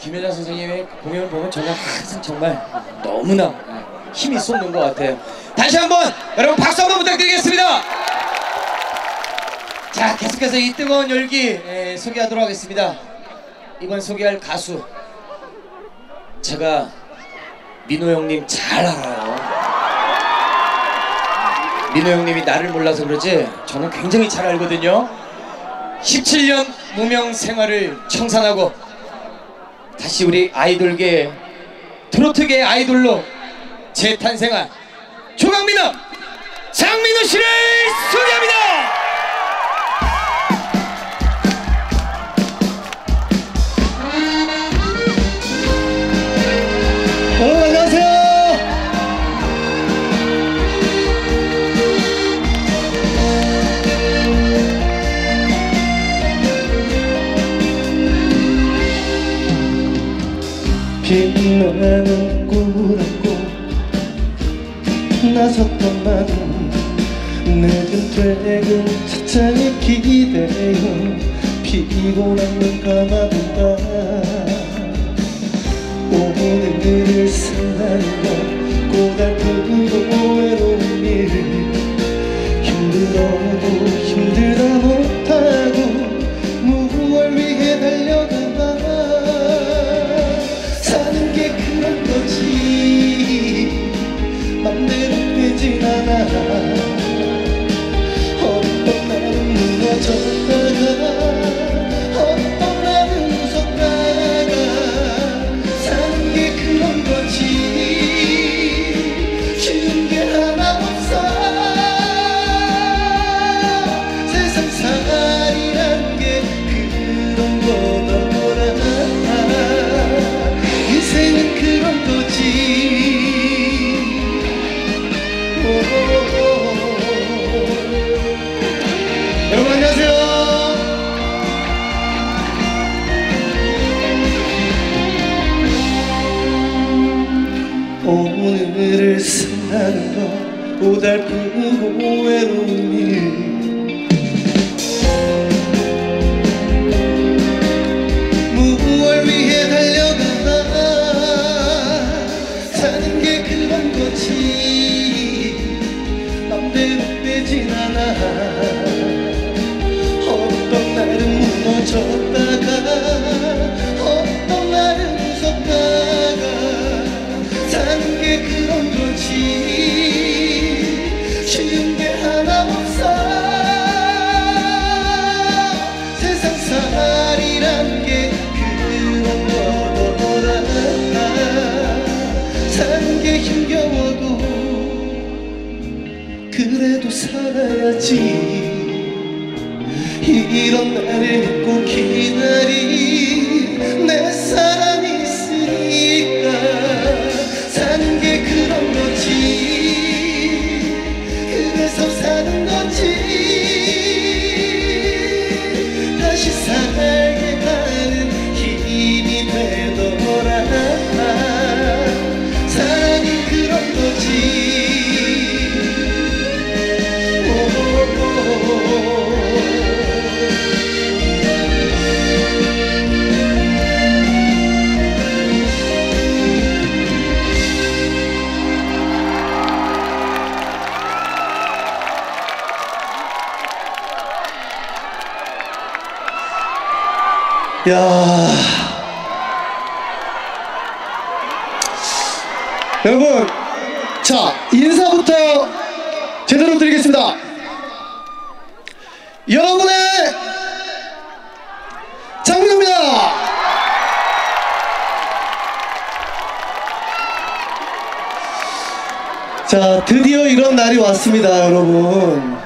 김여자 선생님의 공연을 보면 저는 항상 정말 너무나 힘이 쏟는 것 같아요. 다시 한번 여러분 박수 한번 부탁드리겠습니다. 자, 계속해서 이 뜨거운 열기 소개하도록 하겠습니다. 이번 소개할 가수, 제가 민호 형님 잘 알아요. 민호 형님이 나를 몰라서 그러지 저는 굉장히 잘 알거든요. 17년 무명 생활을 청산하고 다시 우리 아이돌계, 트로트계 아이돌로 재탄생한 조강민호, 장민호 씨를 소개합니다. 안녕하세요. 빛나는 꾸라고 나섰던 나는 늦은 퇴근 차차에 기대어 피곤한 눈 감아둔다. 오늘을 산다는 건 고달프고 외로운 일, 힘들어도 힘들다 못하고 무얼 위해 달려가나. 사는 게 그런 거지 맘대로 되진 않아. 어떤 날은 무너졌다가 어떤 날은 웃었다가 사는 게 그런 거지 쉬운 게 하나 없어. 세상살이란 게 그런 거더라. 인생은 그런 거지. 여러분 안녕하세요. 오늘을 산다는 건 고달프고 외로운 일, 무얼 위해 달려가나. 사는 게 그런 거지 맘대로 되진 않아. 어떤 날은 무너졌다가 어떤 날은 웃었다가 사는 게 그런 거지 쉬운 게 하나 없어. 세상살이란 게 그런 거더라. 사는 게 힘겨워도 그래도 살아야지. 이런 날을 믿고 기다린 내 사랑이 있으니까 사는 게 그런 거지. 그래서 사는 거지. 다시 살게 하는 힘이 되더라. 사랑이 그런 거지. 야, 여러분, 자, 인사부터 제대로 드리겠습니다. 여러분의 장민호입니다. 자, 드디어 이런 날이 왔습니다. 여러분,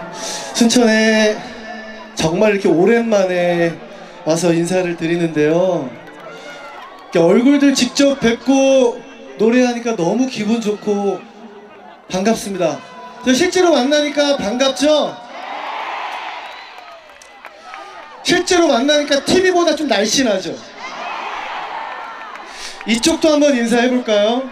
순천에 정말 이렇게 오랜만에 와서 인사를 드리는데요, 얼굴들 직접 뵙고 노래하니까 너무 기분 좋고 반갑습니다. 저 실제로 만나니까 반갑죠? 실제로 만나니까 TV보다 좀 날씬하죠? 이쪽도 한번 인사해볼까요?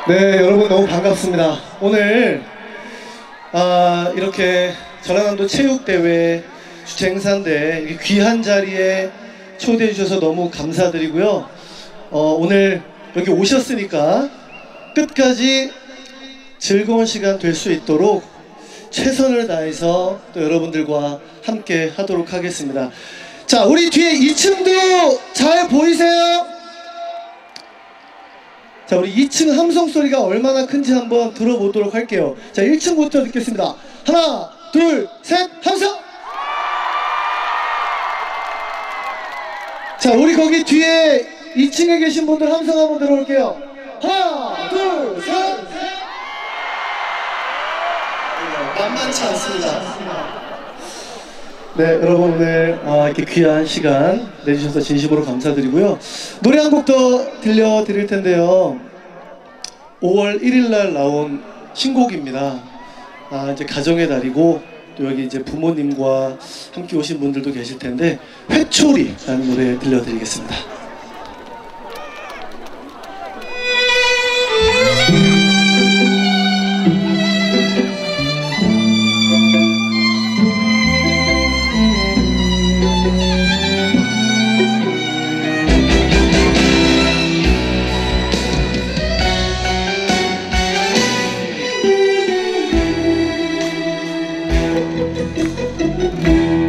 네, 여러분 너무 반갑습니다. 오늘 이렇게 전라남도 체육대회 주최 행사인데 이렇게 귀한 자리에 초대해 주셔서 너무 감사드리고요. 오늘 여기 오셨으니까 끝까지 즐거운 시간 될 수 있도록 최선을 다해서 또 여러분들과 함께 하도록 하겠습니다. 자, 우리 뒤에 2층도 잘 보이세요? 자, 우리 2층 함성 소리가 얼마나 큰지 한번 들어보도록 할게요. 자, 1층부터 듣겠습니다. 하나, 둘, 셋, 함성! 자, 우리 거기 뒤에 2층에 계신 분들 함성 한번 들어볼게요. 하나, 둘, 셋! 만만치 않습니다. 네, 여러분 오늘 이렇게 귀한 시간 내주셔서 진심으로 감사드리고요. 노래 한 곡 더 들려드릴 텐데요. 5월 1일 날 나온 신곡입니다. 이제 가정의 달이고 또 여기 이제 부모님과 함께 오신 분들도 계실 텐데 회초리라는 노래 들려드리겠습니다.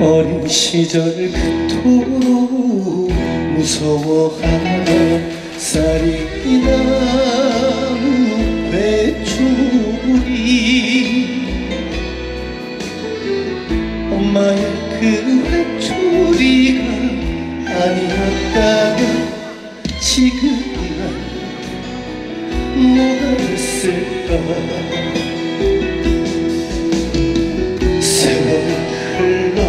어린 시절 그토록 무서워하던 쌀이 나무 회초리 엄마의 그 회초리가 아니었다면 지금 난 뭐가 됐을까. 세월 흘러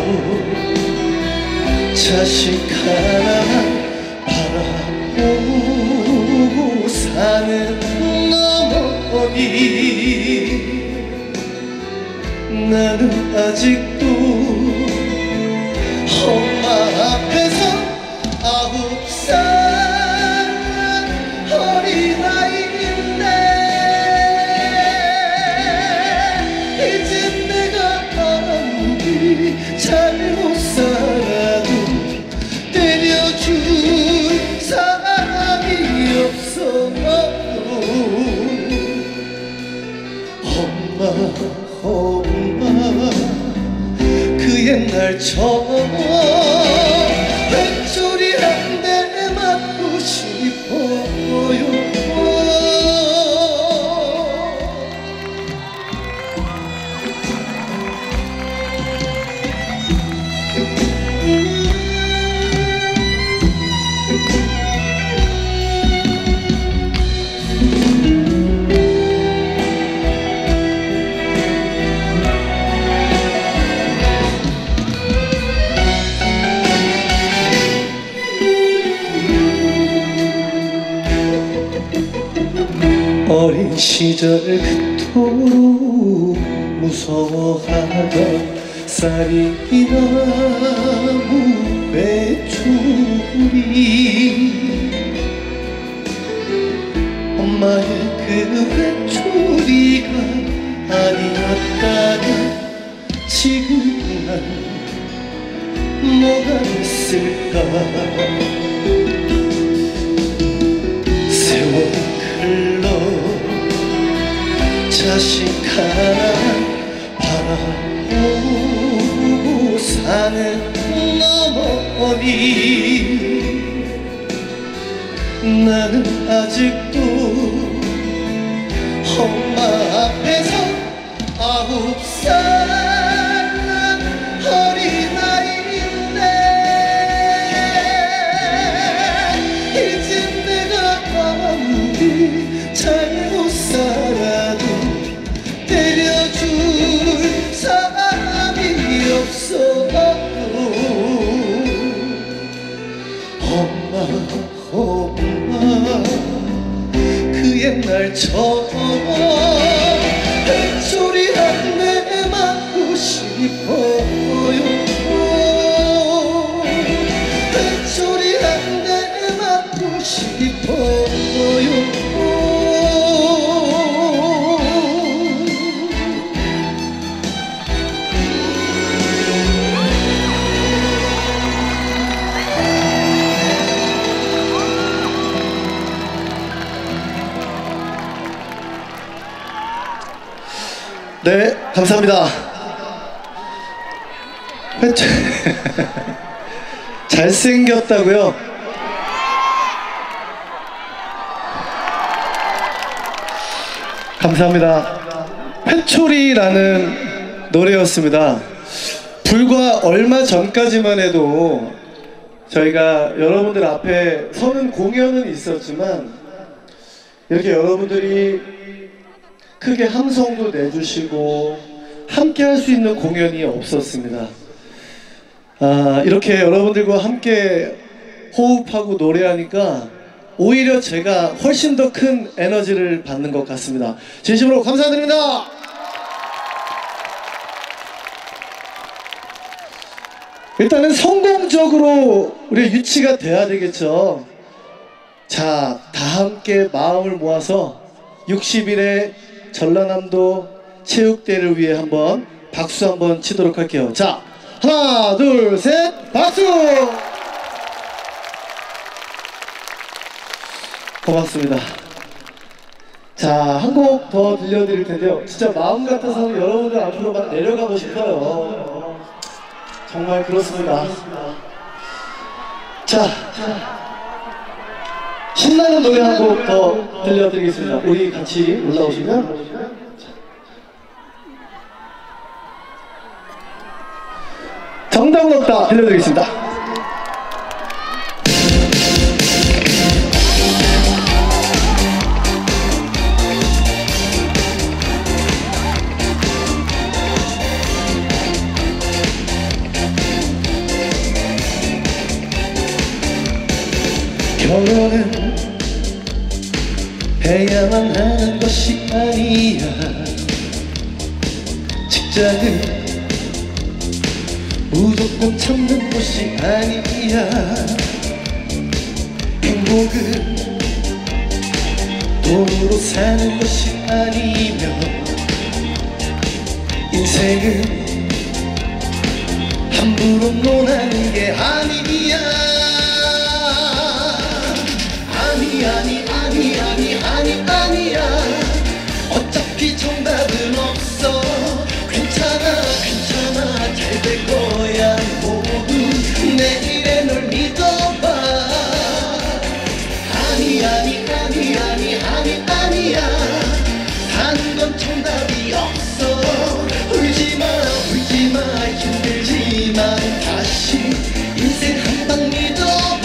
자식 하나만 바라보고 사는 어머니, 나는 아직도 엄마 앞에서 9살 어린아이인데 이젠 내가 아무리 잘못 살아도 때려줄 사람이 없어. 엄마 그 옛날처럼 회초리 한 대 맞고 싶어요. 어린 시절 그토록 무서워하던 쌀이 나무 회초리 엄마의 그 회초리가 아니었다면 지금 난 뭐가 됐을까. 세월 흘러 자식 하나 바라보고 사는 어머니, 나는 아직도 엄마 앞에서 9살 어린아이인데 이젠 내가 아무리 잘못 살아도 때려줄 사람이 없어. 엄마 감사합니다. 잘생겼다고요? 감사합니다. 회초리라는 노래였습니다. 불과 얼마 전까지만 해도 저희가 여러분들 앞에 서는 공연은 있었지만 이렇게 여러분들이 크게 함성도 내주시고 함께 할 수 있는 공연이 없었습니다. 이렇게 여러분들과 함께 호흡하고 노래하니까 오히려 제가 훨씬 더 큰 에너지를 받는 것 같습니다. 진심으로 감사드립니다. 일단은 성공적으로 우리 유치가 돼야 되겠죠. 자, 다 함께 마음을 모아서 60일의 전라남도 체육대회를 위해 한번 박수 한번 치도록 할게요. 자, 하나, 둘, 셋, 박수! 고맙습니다. 자, 한 곡 더 들려드릴 텐데요. 진짜 마음 같아서는 여러분들 앞으로 막 내려가고 싶어요. 정말 그렇습니다. 자, 신나는 노래 한 곡 더 들려드리겠습니다. 우리 같이 올라오시면. 정답은 없다 들려드리겠습니다. 결혼은 해야만 하는 것이 아니야. 직장은 무조건 참는 것이 아니야. 행복은 돈으로 사는 것이 아니며 인생은 함부로 논하는 게 아니야. 아니야. 어차피 정답은 없어. 괜찮아 잘 될 거야. 모두 내일의 널 믿어봐. 아니야. 사는 건 정답이 없어. 울지마 힘들지만 다시 인생 한 방 믿어봐.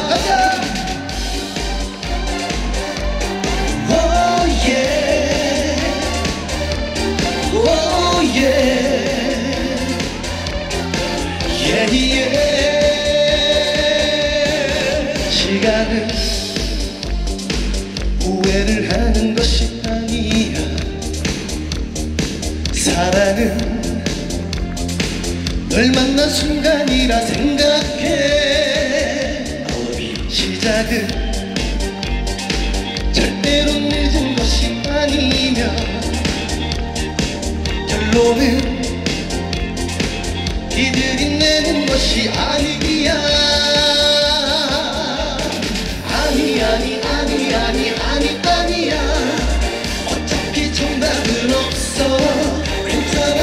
가자. 시간은 후회를 하는 것이 아니야. 사랑은 널 만난 순간이라 생각해. 시작은 절대로 늦은 것이 아니며 결론은 이들이 내는 것이 아니야. 아니야. 어차피 정답은 없어. 괜찮아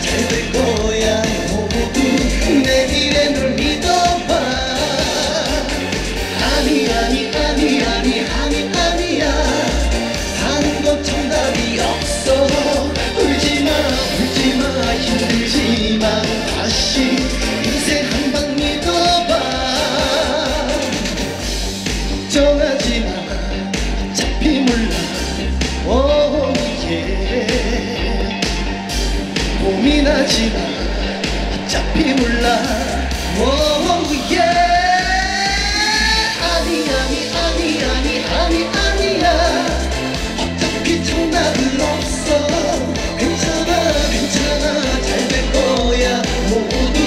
잘 될 거야. 모두 내일의 널 믿어봐. 아니야. 사는 건 정답이 없어. 울지마 힘들지만 다시 인생 한 방 믿어봐. 걱정하지마 어차피 몰라. 고민하지마 어차피 몰라. 아니야. 어차피 정답은 없어. 괜찮아 잘 될 거야. 모두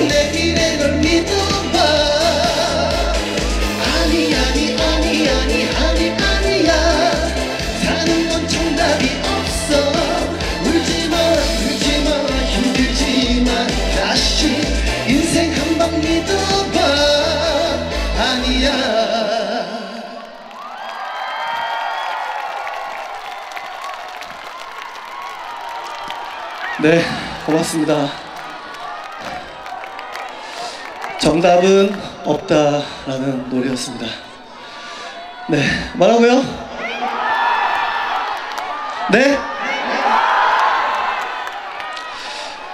내일의 널 믿어봐. 아니야. 사는 건 정답이 없어. 울지마 힘들지만 다시 인생 한 방 믿어. 네, 고맙습니다. 정답은 없다라는 노래였습니다. 네, 뭐라고요? 네?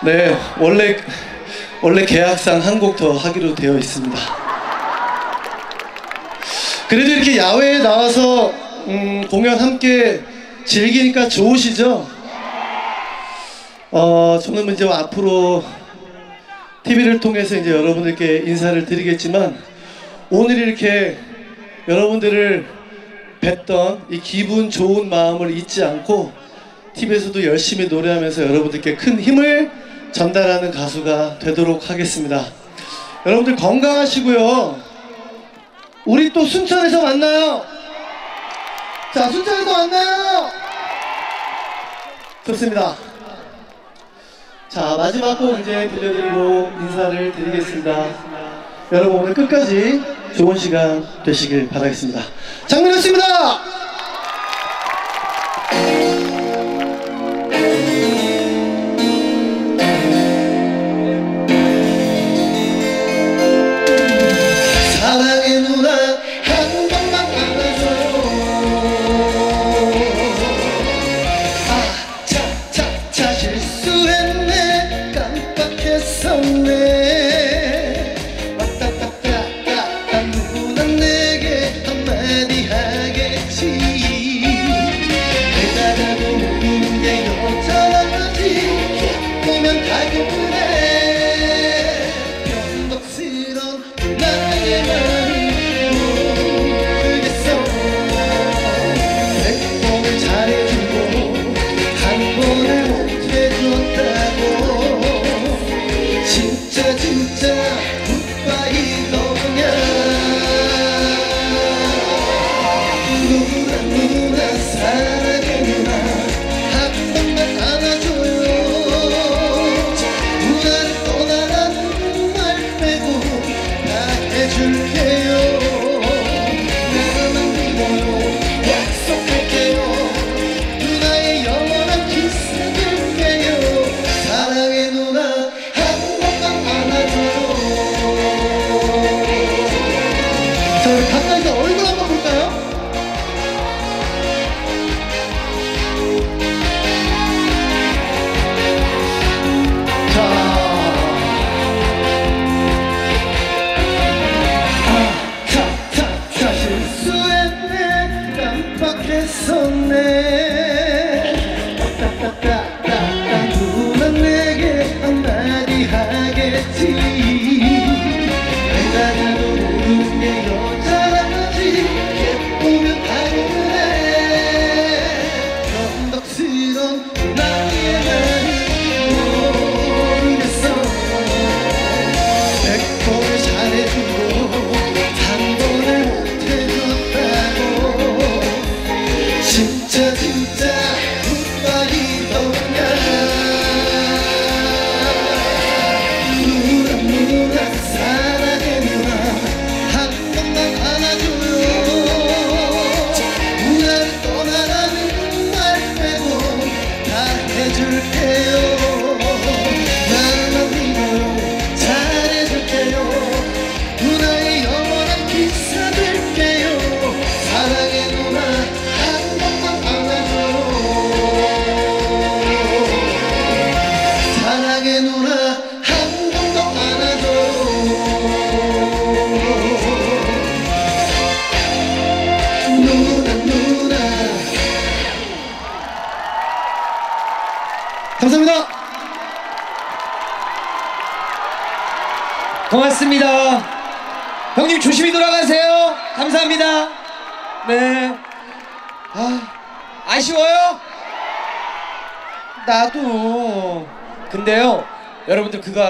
네, 원래 계약상 한 곡 더 하기로 되어 있습니다. 그래도 이렇게 야외에 나와서 공연 함께 즐기니까 좋으시죠? 저는 이제 앞으로 TV를 통해서 이제 여러분들께 인사를 드리겠지만, 오늘 이렇게 여러분들을 뵀던 이 기분 좋은 마음을 잊지 않고 TV에서도 열심히 노래하면서 여러분들께 큰 힘을 전달하는 가수가 되도록 하겠습니다. 여러분들 건강하시고요. 우리 또 순천에서 만나요. 자, 순천에서 만나요. 좋습니다. 자, 마지막 곡 이제 들려드리고 인사를 드리겠습니다. 여러분 오늘 끝까지 좋은 시간 되시길 바라겠습니다. 장민호였습니다. 사랑의 누나 한 번만 안아줘요. 차 실수했네. 깜빡했었네. 왔다갔다 누나 내게 한마디 하겠지. 내가 가고 있는 게 여자라지. 보면 가격이네. 변덕스런 나의 마음 모르겠어. 100번을 잘해주고 한 번을 못해줬다고. 진짜 굿바이 너냐. 누나 사랑해. 누나 한 번만 안아줘요. 누나를 떠나라는 말 빼고 다 해줄게요. 나만 믿어요. 약속할게요. 누나의 영원한 키스 줄게요. 사랑해. 누나 한 번만 안아줘요. 자, 우리 가까이서 얼굴 한번 볼까요? 자, 실수했네. 깜빡했었네. 누나 내게 한마디 하겠지. 내가 나도 모르는 게 여자라지. 예쁘면 당연해. 변덕스런 나의 마음 모르겠어. 100번을 잘해주고 한 번을 못해줬다고. 진짜 굿바이 너냐. 누나 사랑해. 누나 한 번만 안아줘요. 누나를 떠나라는 말 빼고 다 해줄게요. 나만 믿어요. 잘해줄게요. 누나의 영원한 기사 될게요. 사랑해. 누나 한 번만 안아줘요. 사랑해. 누나 한 번 더 안아줘요. 누나 감사합니다. 고맙습니다. 형님 조심히 돌아가세요. 감사합니다. 네. 아쉬워요? 나도. 근데요, 여러분들 그거